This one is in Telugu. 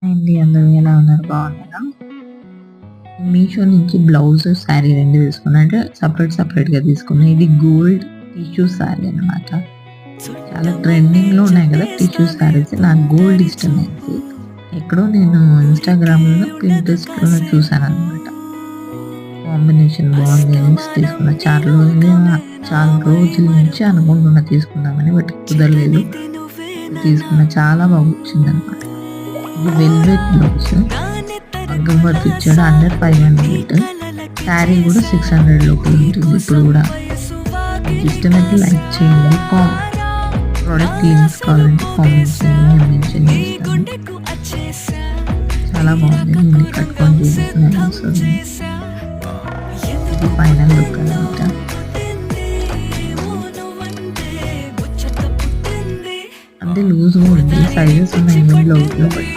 అండి అందరూ ఎలా ఉన్నారు? బాగున్నారా? మీషో నుంచి బ్లౌజ్, శారీ 2 తీసుకున్నా. అంటే సెపరేట్‌గా తీసుకున్నా. ఇది గోల్డ్ టిష్యూ శారీ అనమాట. చాలా ట్రెండింగ్‌లో ఉన్నాయి కదా! టిష్యూ శారీస్. నాకు గోల్డ్ ఇష్టమైంది. ఎక్కడో నేను ఇన్‌స్టాగ్రామ్‌లోనో, పింట్రెస్ట్‌లోనో చూసాననమాట. కాంబినేషన్ బాగుంది అనేసి తీసుకున్నా. చాలా రోజుల నుంచి అనుకుంటున్నా తీసుకుందామని. బట్ కుదరలేదు. తీసుకున్నా. చాలా బాగా వచ్చిందనమాట. ఇది వెల్వెట్ బ్లౌజ్. మగ్గం వర్క్ ఇచ్చాడు. అండర్ 500. శారీ కూడా 600 లోపల ఉంటుంది ఇప్పుడు కూడా. మీకు ఇష్టమైతే లైక్ చేయండి. ప్రోడక్ట్ లింక్స్ కావాలంటే కామెంట్ చేయండి. నేను మెన్షన్ చేస్తాను. చాలా బాగుంది. నేను కట్టుకొని చూపిస్తున్నాను. సో ఇది ఫైనల్ లుక్ అనమాట. అంటే లూజ్‌గా ఉంది. సైజెస్ ఉన్నాయి బ్లౌజ్‌లో. బట్